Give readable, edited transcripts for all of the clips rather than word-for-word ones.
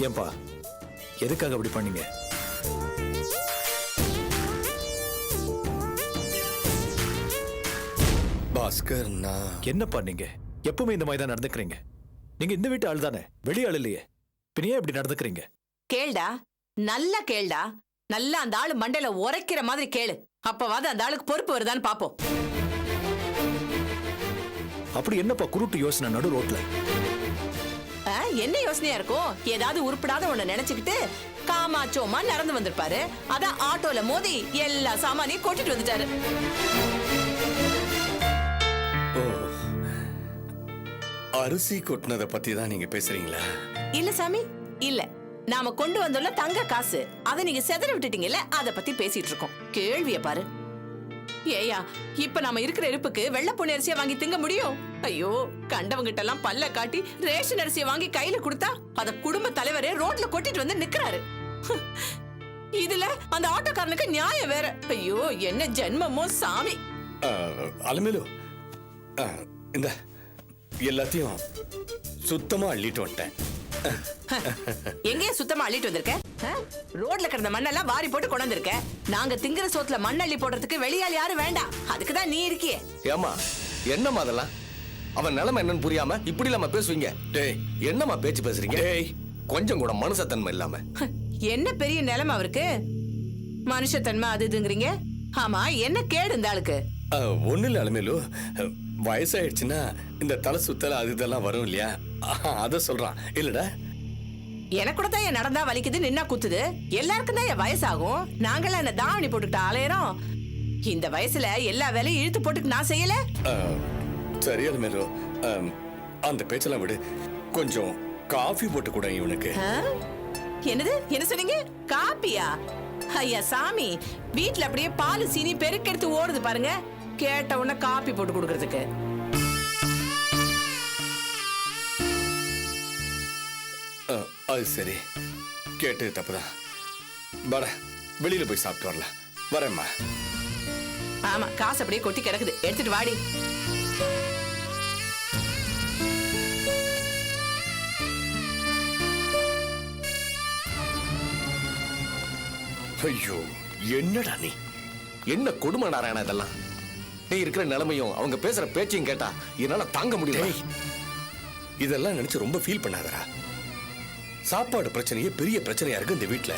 ஏன்பா எதுக்காக அப்படி பண்ணீங்க? பாஸ்கர், என்ன பண்ணீங்க? எப்பவுமே இந்த மாதிரி தான் நடந்துக்கிறீங்க. நீங்க இந்த வீட்டு ஆள் தானே, வெளி ஆள் இல்லையே. பின்னையே இப்படி நடந்துக்கிறீங்க? கேள்டா, நல்லா கேள்டா. நல்லா அந்த ஆளு மண்டையில உரைக்கிற மாதிரி கேளு. அப்பவாது அந்த ஆளுக்கு பொறுப்பு வருதான்னு பாப்போம். அப்படி என்னப்பா குருட்டு யோசனை நடு ரோட்ல? என்ன யோசனையா இருக்கும்? ஏதாவது உருப்படாத ஒண்ணு நினைச்சுக்கிட்டு காமாச்சோமா நடந்து வந்திருப்பாரு. அதான் ஆட்டோல மோதி எல்லா சாமானையும் கொட்டிட்டு வந்துட்டாரு. அரிசி கொட்டினதை பத்தி தான் நீங்க பேசுறீங்களா? இல்ல சாமி, இல்ல. நாம கொண்டு வந்துள்ள தங்க காசு, அதை நீங்க செதற விட்டுட்டீங்கல்ல, அத பத்தி பேசிட்டு இருக்கோம். கேள்விய பாரு. ஏயா, இப்ப நாம இருக்கிற இருப்புக்கு வெள்ளை பொண்ணு அரிசியை வாங்கி திங்க முடியும்? ஐயோ, கண்டவங்கிட்ட எல்லாம் பல்ல காட்டி ரேஷன் அரிசியை வாங்கி கையில கொடுத்தா அத குடும்ப தலைவரே ரோட்ல கொட்டிட்டு வந்து நிக்கிறாரு. இதுல அந்த ஆட்டோக்காரனுக்கு நியாயம் வேற. ஐயோ, என்ன ஜென்மமோ சாமி. அலமேலு, இந்த எல்லாத்தையும் சுத்தமா அள்ளிட்டு வந்துட்டேன். எங்கே சுத்தமா அள்ளிட்டு வந்திருக்க? ரோட்ல கிடந்த மண்ணெல்லாம் வாரி போட்டு கொண்டு வந்திருக்க. நாங்க திங்கிற சோத்துல மண் அள்ளி போடுறதுக்கு வெளியால் யாரும் வேண்டாம். அதுக்குதான் நீ இருக்கியே. ஏமா என்னம்மா அதெல்லாம்? அவன் நிலைமை என்னன்னு புரியாம இப்படி இல்லாம பேசுவீங்க? டேய், என்னம்மா பேச்சு பேசுறீங்க? டேய், கொஞ்சம் கூட மனுஷத்தன்மை இல்லாம. என்ன பெரிய நிலைமை அவருக்கு? மனுஷத்தன்மை அது இதுங்கிறீங்க. ஆமா, என்ன கேடு இந்த ஆளுக்கு? ஒண்ணு இல்ல அலமேலு, வயசாயிடுச்சுன்னா இந்த தலை சுத்தல அது இதெல்லாம் வரும் இல்லையா, அத சொல்றான். இல்லடா, எனக்கு கூட தான் நடந்தா வலிக்குது, நின்னா குத்துது. எல்லாருக்கும் தான் வயசாகும். நாங்களாம் என்ன தாவணி போட்டுக்கிட்டு அலையறோம்? இந்த வயசுல எல்லா வேலையும் இழுத்து போட்டுக்கு நான் செய்யல. சரி அலமேலு, அந்த பேச்செல்லாம் விடு. கொஞ்சம் காஃபி போட்டு கூட இவனுக்கு. என்னது? என்ன சொன்னீங்க? காப்பியா? ஐயா சாமி, வீட்டுல அப்படியே பால் சீனி பெருக்கெடுத்து ஓடுது பாருங்க. கேட்ட உடனே காப்பி போட்டு கொடுக்கறதுக்கு. அது சரி, கேட்டு தப்புதான். வர, வெளியில போய் சாப்பிட்டு வரலாம். வரேம்மா. ஆமா, காசு அப்படியே கொட்டி கிடக்குது, எடுத்துட்டு வாடி. ஐயோ, என்னடா நீ? என்ன கொடுமை நாராயணா இதெல்லாம்? நீ இருக்கிற நிலைமையும் அவங்க பேசுற பேச்சையும் கேட்டா என்னால தாங்க முடியல. இதெல்லாம் நினைச்சு ரொம்ப ஃபீல் பண்ணாதடா. சாப்பாடு பிரச்சனையே பெரிய பிரச்சனையா இருக்கு இந்த வீட்டுல.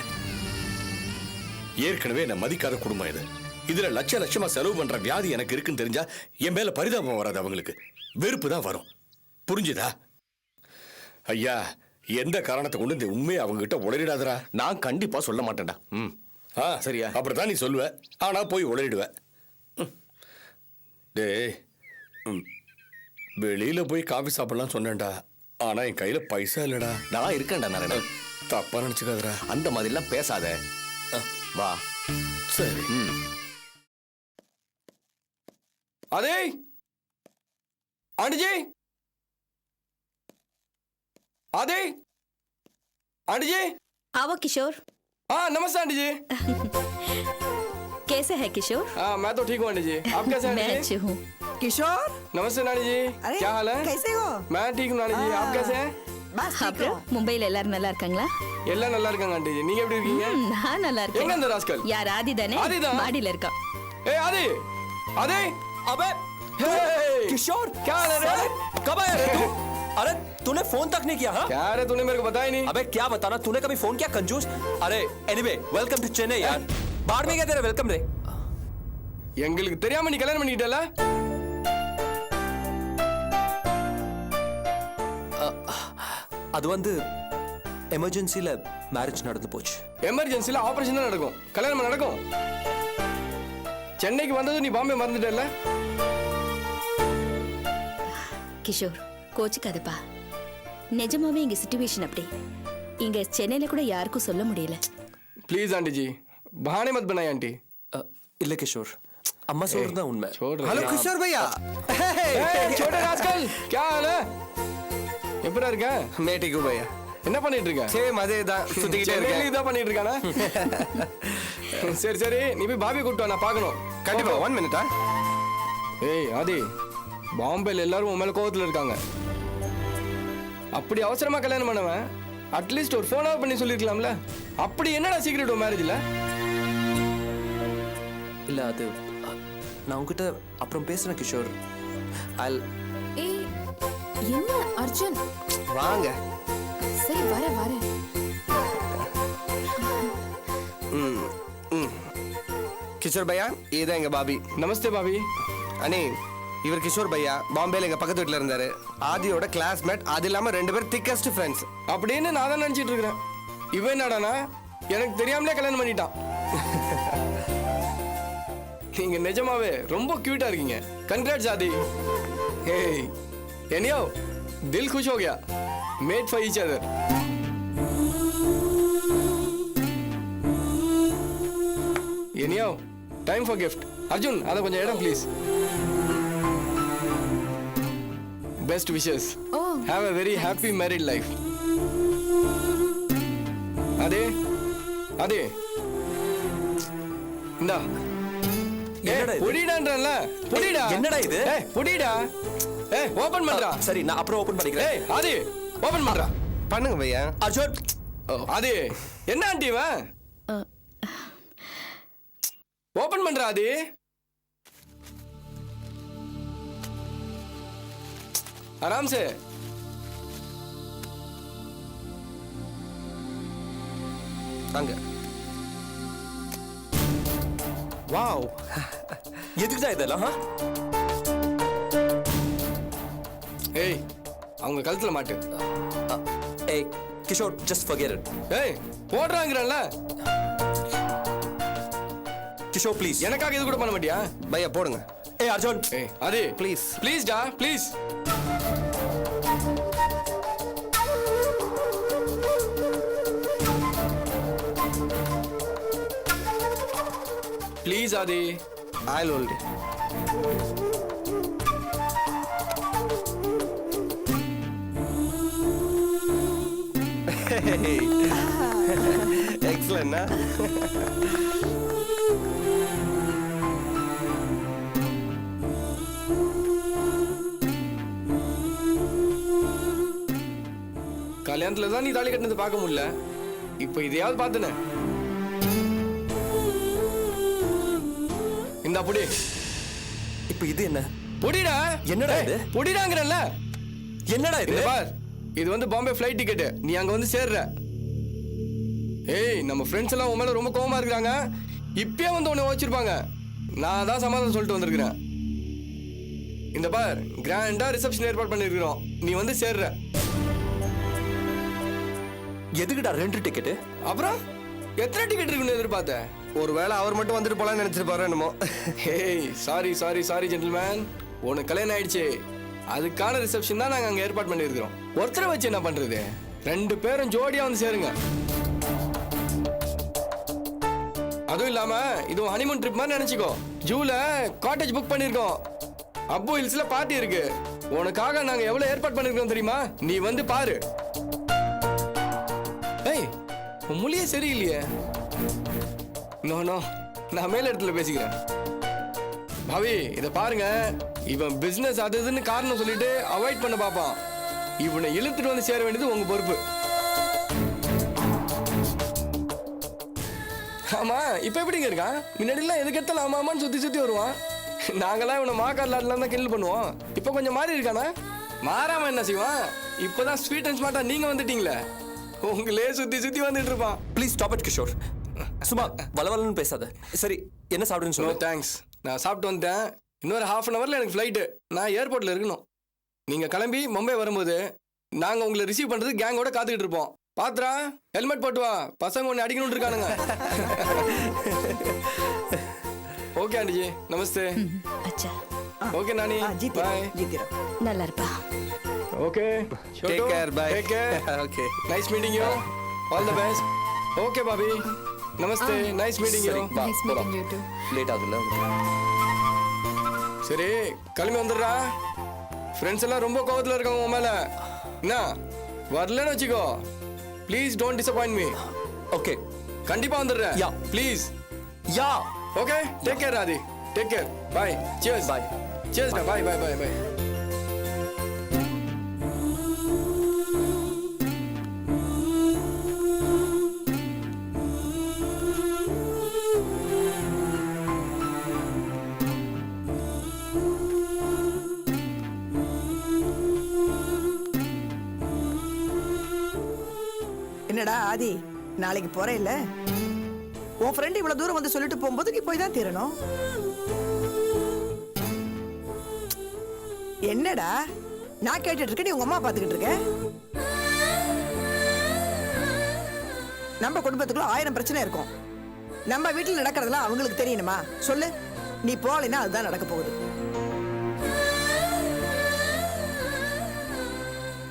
ஏற்கனவே என்ன மதிக்காத குடும்பம் இது. இதுல லட்ச லட்சமா செலவு பண்ற வியாதி எனக்கு இருக்குன்னு தெரிஞ்சா என் மேல பரிதாபம் வராது, அவங்களுக்கு வெறுப்பு தான் வரும். புரிஞ்சுதா? ஐயா, எந்த காரணத்தை கொண்டு இந்த உண்மையை அவங்க கிட்ட உளறிடாதரா. நான் கண்டிப்பா சொல்ல மாட்டேன்டா. சரியா? அப்படிதான் நீ சொல்லுவ, ஆனா போய் உளறிடுவ. டேய், வெளியில போய் காபி சாப்பிடலாம் சொன்னேன்டா, ஆனா என் கையில பைசா இல்லடா. நான் இருக்கேன்டா நாராயணன். தப்பா நினைச்சுக்காதரா. அந்த மாதிரி எல்லாம் பேசாத. வா. சரி. அதே आंटी जी, आदि आंटी जी। आओ किशोर। हाँ नमस्ते आंटी जी। कैसे है किशोर? हाँ मैं तो ठीक हूँ आंटी जी, आप कैसे हैं? मैं अच्छी हूँ। किशोर नमस्ते नानी जी। क्या हाल है? कैसे हो? मैं ठीक हूँ नानी जी, आप कैसे हैं? बस அப்புறம் மும்பைல எல்லாரும் நல்லா இருக்காங்களா? எல்லாம் நல்லா இருக்காங்க ஆண்டி. நீங்க எப்படி இருக்கீங்க? நான் நல்லா இருக்கேன். எங்க இந்த ராஸ்கல்? யார்? ஆதி தானே? ஆதி தான். மாடியில இருக்கான். ए आदि, आदि, अबे किशोर, क्या हाल है रे? कब आया रे तू? अरे तूने फोन तक नहीं किया? हाँ, क्या रे, तूने मेरे को बताया नहीं? अबे क्या बताना, तूने कभी फोन किया कंजूस? अरे एनीवे, वेलकम टू चेन्नई यार. बाहर में क्या तेरा वेलकम रे? எங்களுக்கு தெரியாம நீ கல்யாணம் பண்ணிட்டல? அது வந்து எமர்ஜென்சில மேரேஜ் நடந்து போச்சு. எமர்ஜென்சில ஆபரேஷன் தான் நடக்கும், கல்யாணம் நடக்கும். சென்னைக்கு வந்தது நீ பாம்பே மறந்துட்டல? கிஷோர் கோச்சுக்காதப்பா, நிஜமாவே இங்க சிச்சுவேஷன் அப்படி. இங்க சென்னையில கூட யாருக்கும் சொல்ல முடியல. प्लीज आंटी जी, बहाने मत बनाए आंटी. இல்ல கிஷோர், அம்மா சொல்றது தான் உண்மை. हेलो கிஷோர் பையா छोटे रास्कल क्या हाल है எப்படா இருக்க மேட்டிக்கு பையா என்ன பண்ணிட்டு இருக்க சேம் அதே தான் சுத்திக்கிட்டே சென்னையில இருக்கேன். இதான் பண்ணிட்டு இருக்கானா சரி சரி நீ போய் பாபி கூட்டு வா, நான் பார்க்கணும் கண்டிப்பா 1 மினிட்டா. ஏய் ஆதி பாம்பேல எல்லாரும் உன் மேல கோவத்துல இருக்காங்க. அப்படி அவசரமா கல்யாணம் பண்ணவன் அட்லீஸ்ட் ஒரு ஃபோனாவது பண்ணி சொல்லிருக்கலாம்ல. அப்படி என்னடா சீக்ரெட் உன் மேரேஜ்ல? இல்ல அது நான் உங்ககிட்ட அப்புறம் பேசுறேன் கிஷோர். ஏய் என்ன அர்ஜுன் வாங்க. சரி வரேன் கிஷோர் பையா இதுதான் எங்க பாபி. நமஸ்தே பாபி. அனி இவர் கிஷோர் பையா பாம்பேல எங்க பக்கத்து வீட்டுல இருந்தாரு. ஆதியோட கிளாஸ்மேட். அது இல்லாம 2 பேரும் திக்கஸ்ட் ஃப்ரெண்ட்ஸ். அப்படின்னு நான் தான் நினைச்சிட்டு இருக்கிறேன். இவன் என்னடானா எனக்கு தெரியாமலே கல்யாணம் பண்ணிட்டான். நீங்க நிஜமாவே ரொம்ப கியூட்டா இருக்கீங்க. கங்க்ராட்ஸ் ஆதி. ஏய் எனியோ दिल खुश हो गया. Made for each other. एनियो टाइम फॉर गिफ्ट. अर्जुन அதை கொஞ்சம் இடம் please. Best wishes. Have a very happy married life. அதே இந்தா. என்னடா இது? புடிடான்றல புடிடா. என்னடா இது? புடிடா. ஓபன் பண்றா. சரி நான் அப்புறம் ஓபன் பண்ணிக்கிறேன். ஏய் ஆதி ஓபன் பண்றா. பண்ணுங்க பையா. அர்ஜுன் ஆதி என்ன ஆண்டி இவன்? ஓபன் பண்றா ஆதி. आराम से. அங்க வாவ் எதுக்குடா இதெல்லாம்? ஏய் அவங்க கழுத்துல மாட்டு. ஏய் கிஷோர் ஜஸ்ட் forget it. ஏய் போடுறாங்கறல்ல. கிஷோர் ப்ளீஸ். எனக்காக இது கூட பண்ண மாட்டியா? பையா போடுங்க. ஏய் அர்ஜுன் ஏய் ஆதி ப்ளீஸ். ப்ளீஸ் டா please. Please Aadhi. I'll hold it. Excellent, na? கல்யாணத்துல தான் நீ தாலி கட்டினது பார்க்க முடியல. இப்போ இதையாவது பார்த்தனே. இந்த புடி. இப்போ இது என்ன? புடிடா. என்னடா இது? புடிடாங்கறல்ல. என்னடா இது? இது பார். இது வந்து பாம்பே ஃளைட் டிக்கெட். நீ அங்க வந்து சேர்ற. ஏய் நம்ம ஃப்ரெண்ட்ஸ் எல்லாம் உன் மேல ரொம்ப கோவமா இருக்காங்க. இப்பயே வந்து உன்னை வச்சிருப்பாங்க. நான் தான் சமாதானம் சொல்லிட்டு வந்திருக்கிறேன். இந்த பார் கிராண்டா ரிசப்ஷன் ஏற்பாடு பண்ணிருக்கிறோம். நீ வந்து சேர்ற. எதுக்குடா 2 டிக்கெட்? அப்புறம் எத்தனை டிக்கெட் இருக்குன்னு எதிர்பார்த்த? ஒருவேளை அவர் மட்டும் வந்துட்டு போலாம்னு நினைச்சிருப்பாரு என்னமோ. Hey sorry gentleman. உனக்கு கல்யாணம் ஆயிடுச்சு. அதுக்கான ரிசப்ஷன் தான் நாங்க அங்க ஏற்பாடு பண்ணிருக்கிறோம். ஒருத்தரை வச்சு என்ன பண்றது? 2 பேரும் ஜோடியா வந்து சேருங்க. அதுவும் இல்லாம இது ஹனிமூன் ட்ரிப் மாதிரி நினைச்சுக்கோ. ஜூல காட்டேஜ் புக் பண்ணிருக்கோம். அப்பு ஹில்ஸ்ல பார்ட்டி இருக்கு. உனக்காக நாங்க எவ்வளவு ஏற்பாடு பண்ணிருக்கோம் தெரியுமா? நீ வந்து பாரு. ஏய் உன் மொழியே சரியில்லையே. நோ நான் மேல இடத்துல பேசிக்கிறேன். பாவி இத பாருங்க. இவன் பிசினஸ் அது இதுன்னு காரணம் சொல்லிட்டு அவாய்ட் பண்ண பாப்பான். இவனை இழுத்துட்டு வந்து சேர வேண்டியது உங்க பொறுப்பு. ஆமா இப்ப எப்படிங்க இருக்கான்? முன்னாடி எல்லாம் எதுக்கு எடுத்தாலும் ஆமா ஆமான்னு சுத்தி வருவான். நாங்கெல்லாம் இவனை மாக்கார்லாட்லாம் தான் கிண்டல் பண்ணுவோம். இப்ப கொஞ்சம் மாறி இருக்கானா? மாறாம என்ன செய்வான்? இப்பதான் ஸ்வீட் அண்ட் ஸ்மார்ட்டா நீங்க வந்துட்டீங்களே. உங்களே சுத்தி வந்துட்டு இருப்பான். Please stop it Kishore. சும்மா வளவலன்னு பேசாத. சரி என்ன சாப்பிடுன்னு நோ சொல்லு. தேங்க்ஸ். நான் சாப்பிட்டு வந்துட்டேன். இன்னொரு ½ அன் ஹவர்ல எனக்கு ஃப்ளைட்டு. நான் ஏர்போர்ட்ல இருக்கணும். நீங்க கிளம்பி மும்பை வரும்போது நாங்க உங்களை ரிசீவ் பண்றது கேங்கோட காத்துக்கிட்டு இருப்போம். பாத்ரா ஹெல்மெட் போட்டு வா. பசங்க ஒன்னு அடிக்கணும்னு இருக்கானுங்க. ஓகே ஆண்டிஜி நமஸ்தே. அச்சா ஓகே நானி பாய். நல்லா இருப்பா. Okay Take care, bye. Take care. Okay. Nice meeting you. All the best. Okay Bobby. Namaste. Nice meeting you. சரி, வா, நைஸ் போலாம். Meeting you to. லேட் ஆகுதுல்ல? சரி கிளம்பி வந்துடுறா. ஃப்ரெண்ட்ஸ் எல்லாம் ரொம்ப கோவத்துல இருக்காங்க உன் மேல. என்ன வரலன்னு வச்சுக்கோ, please don't disappoint me. Okay. கண்டிப்பா வந்துடுறேன். Yeah. Please. Yeah. Okay, take care Aadhi. Take care. Bye. Cheers. Bye. Cheers. Bye bye bye bye. என்னடா ஆதி, நாளைக்கு போற இல்ல? உன் ஃப்ரெண்ட் இவ்வளவு தூரம் வந்து சொல்லிட்டு போகும்போது நீ போய் தான் தீரணும். என்னடா நான் கேட்டுட்டு இருக்க, நீ உங்க அம்மா பாத்துக்கிட்டு இருக்க? நம்ம குடும்பத்துக்குள்ள 1000 பிரச்சனை இருக்கும். நம்ம வீட்டுல நடக்கிறதெல்லாம் அவங்களுக்கு தெரியணுமா? சொல்லு. நீ போகலைன்னா அதுதான் நடக்க போகுது.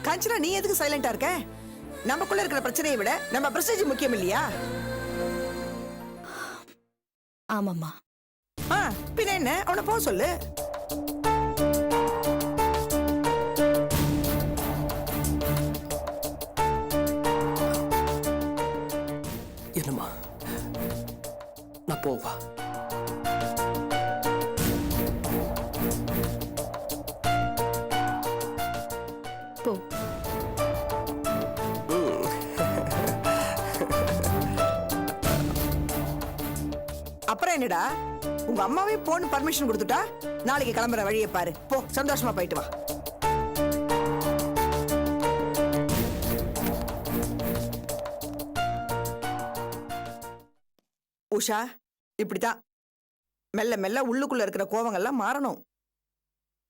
காஞ்சனா, நீ எதுக்கு சைலண்டா இருக்க? நமக்குள்ள இருக்கிற பிரச்சனையை விட நம்ம பிரஸ்டீஜ் முக்கியம் இல்லையா? ஆமாம்மா. பின்ன என்ன, அவனை போக சொல்லு. என்னம்மா, நான் போவா? போ. அப்புறம் என்னடா, உங்க அம்மாவே போன் பர்மிஷன் கொடுத்துட்டா நாளைக்கு கிளம்புற வழியை பாரு. போ, சந்தோஷமா போயிட்டு வா. உஷா, இப்படித்தான் மெல்ல மெல்ல உள்ளுக்குள்ள இருக்கிற கோவங்கள்லாம் மாறணும்.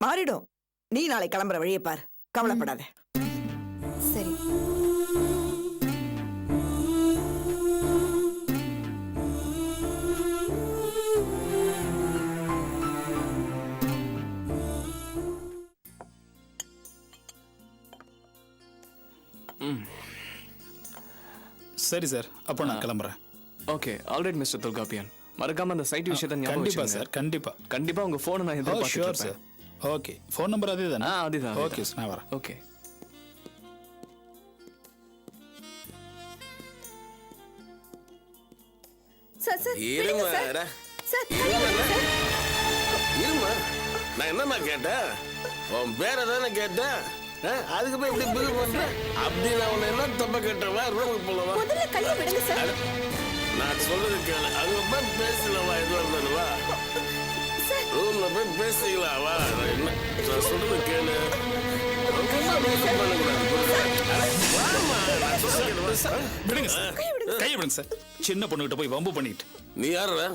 மாறிடும். நீ நாளை கிளம்புற வழியை பாரு, கவலைப்படாத. சரி. சரி சார், அப்போ நான் கிளம்புறேன். Okay, alright mister Tholkappiyan. மறக்காம அந்த சைட் விஷயத்தை ஞாபகம் கண்டிப்பா வச்சுக்கோங்க. சார், கண்டிப்பா. கண்டிப்பா உங்க போனை நான் ஷூர் எதிர்பார்க்கிறேன் சார். ஓகே, ஃபோன் நம்பர் அதே தானே? அதுதான். ஓகே சார், நான் வரேன். ஓகே. சார் சார் இருமா சார், இருமா. நான் என்னம்மா கேட்டேன்? உன் பேரை தானே கேட்டேன். அதுக்கு போய் இப்படி பில் பண்ற? அப்படி நான் உன்னை என்ன தப்ப கேட்டவா? ரூமுக்கு போலவா? முதல்ல கையை விடுங்க சார். நான் சொல்றது கேளு. அங்க போய் பேசலவா? எதுவா இருந்தாலுவா? ரூம்ல போய் பேசிக்கலாம் வா. என்ன நான் சொல்றது கேளு. விடுங்க சார், கையை விடுங்க சார். சின்ன பொண்ணுகிட்ட போய் வம்பு பண்ணிட்டு. நீ யாரு?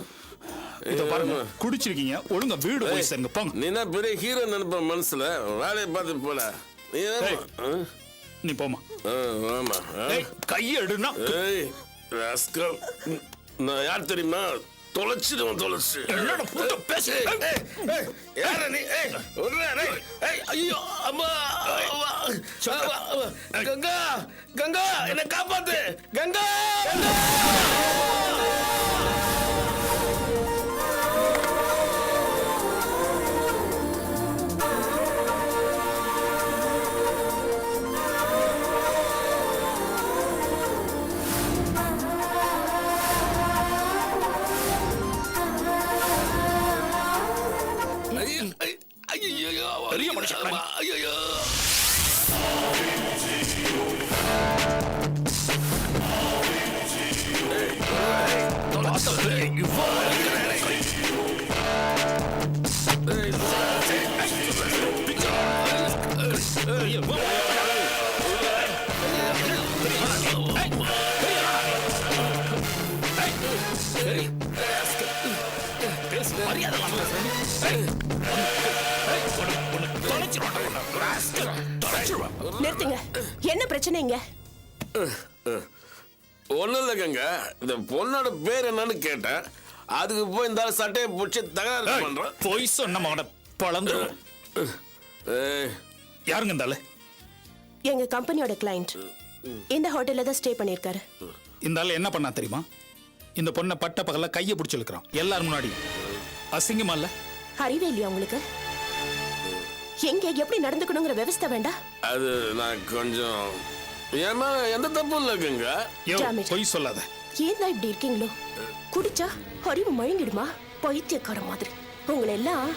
இத பாருங்க, குடிச்சிருக்கீங்க, ஒழுங்கா வீடு போய் சேருங்க, போங்க. நீ என்ன பெரிய ஹீரோ நினைப்ப மனசுல? வேலையை பார்த்து போல. நீ நீ போமா. ஆமா. கையை எடுனா. ஏய் ராஸ்கல், நான் யார் தெரியுமா? தொலைச்சிடுவோம், தொலைச்சு. என்னோட புத்த பேசு. யார நீ? ஐயோ அம்மா, கங்கா, கங்கா என்ன காப்பாத்து, கங்கா. பெரிய மனுஷன். ஐயோ நிறுத்துங்க. என்ன பிரச்சனைங்க? ஒண்ணும் இல்லைங்க. இந்த பொண்ணோட பேர் என்னன்னு கேட்டேன். அதுக்கு போய் இந்த சட்டையை பிடிச்சி தகராறு பண்றோம். போய் சொன்ன மகன பழந்துரும். யாருங்க இந்த ஆளு? எங்க கம்பெனியோட கிளையண்ட். இந்த ஹோட்டல்ல தான் ஸ்டே பண்ணிருக்காரு. இந்த ஆளு என்ன பண்ணா தெரியுமா? இந்த பொண்ணை பட்ட பகல்ல கையை பிடிச்சு இழுக்கிறான் எல்லாரும் முன்னாடி. அசிங்கமா இல்ல? அறிவே இல்லையா உங்களுக்கு? எங்க எப்படி நடந்துக்கணுங்கிற விவஸ்தை வேண்டாம்? அது நான் கொஞ்சம் ஏன்னா எந்த தப்பும் இல்லைங்க. Damn it. பொய் சொல்லாத. ஏன் தான் இப்படி இருக்கீங்களோ? குடிச்சா அறிவு மழுங்கிடுமா? பைத்தியக்கார மாதிரி உங்களை எல்லாம்.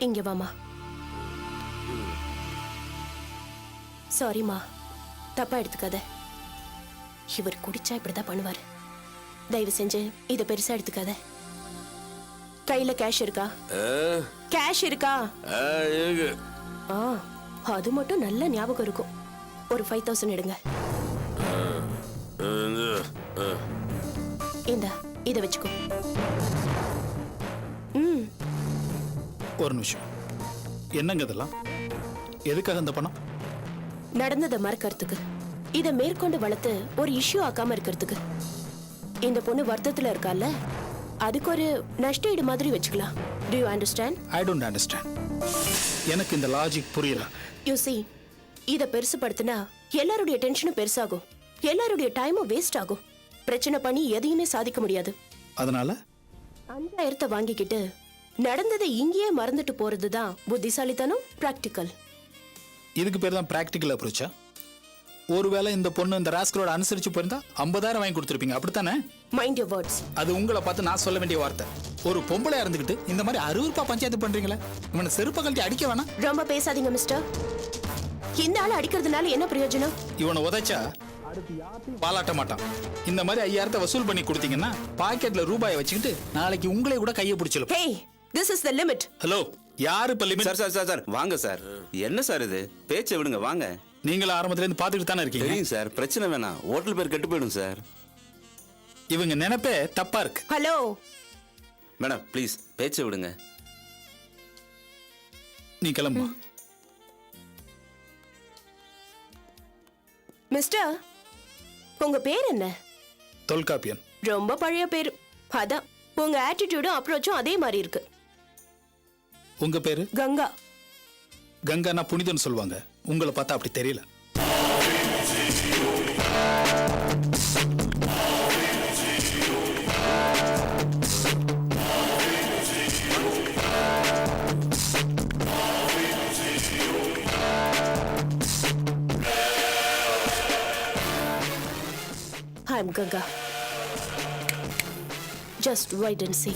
இங்க வாமா. சாரிமா, தப்பா எடுத்துக்காத. இவர் குடிச்சா இப்படிதான் பண்ணுவாரு. தயவு செஞ்சு இத பெருசா எடுத்துக்காத. கையில கேஷ் இருக்கா? கேஷ் இருக்கா? ஆ, அது மட்டும் நல்ல ஞாபகம் இருக்கும். ஒரு 5000 எடுங்க. இந்தா, இத வச்சுக்கோ. ஒரு நிமிஷம். என்னங்க இதெல்லாம்? எதுக்காக இந்த பணம்? நடந்ததை மறக்கிறதுக்கு, இத மேற்கொண்டு வளர்த்து ஒரு இஷ்யூ ஆக்காம இருக்கிறதுக்கு. இந்த பொண்ணு வருத்தத்துல இருக்கால, அதுக்கு ஒரு நஷ்ட ஈடு மாதிரி வச்சுக்கலாம். Do you understand? I don't understand. எனக்கு இந்த லாஜிக் புரியல. You see, இத பெருசுபடுத்தினா எல்லாருடைய டென்ஷனும் பெருசாகும், எல்லாருடைய டைமும் வேஸ்ட் ஆகும். பிரச்சனை பண்ணி எதையுமே சாதிக்க முடியாது. அதனால 5000 வாங்கிக்கிட்டு நடந்ததை இங்கேயே மறந்துட்டு போறதுதான் புத்திசாலித்தனம், பிராக்டிக்கல். இதுக்கு பேர் தான் பிராக்டிக்கல் அப்ரோச்சா? ஒருவேளை இந்த பொண்ணு இந்த ராஸ்கலோட அனுசரிச்சு போயிருந்தா 50,000 வாங்கி கொடுத்துருப்பீங்க, அப்படித்தானே? Mind your words. அது உங்களை பார்த்து நான் சொல்ல வேண்டிய வார்த்தை. ஒரு பொம்பளையா இருந்துகிட்டு இந்த மாதிரி அருவருப்பா பஞ்சாயத்து பண்றீங்களே, இவனை செருப்ப கழட்டி அடிக்க வேணாம். ரொம்ப பேசாதீங்க மிஸ்டர். இந்த ஆளை அடிக்கிறதுனால என்ன பிரயோஜனம்? இவனை உதைச்சா பாலாட்ட மாட்டான். இந்த மாதிரி 5000 வசூல் பண்ணி கொடுத்தீங்கன்னா பாக்கெட்ல ரூபாயை வச்சுக்கிட்டு நாளைக்கு உங்களே கூட கையை பிடிச்சிடும். Hey, this is the limit. Hello, யாரு இப்ப limit? Sir sir sir sir வாங்க சார். என்ன சார் இது? பேச்சை விடுங்க, வாங்க. நீங்களும் ஆரம்பத்துல இருந்து பாத்துக்கிட்டு தானே இருக்கீங்க. தெரியும் சார், பிரச்சனை வேணாம். ஹோட்டல் பேர் கெட்டு போயிடும் சார். இவங்க நினைப்பே தப்பா இருக்கு. ஹலோ மேடம் ப்ளீஸ் பேச்சை விடுங்க. நீ கிளம்பு. மிஸ்டர், உங்க பேர் என்ன? தொல்காப்பியன். ரொம்ப பழைய பேரு. அதான் உங்க ஆட்டிடியூடும் அப்ரோச்சும் அதே மாதிரி இருக்கு. உங்க பேரு? கங்கா. கங்கானா புனிதன் சொல்லுவாங்க. உங்களை பார்த்தா அப்படி தெரியல. I'm Ganga. Just wait and see.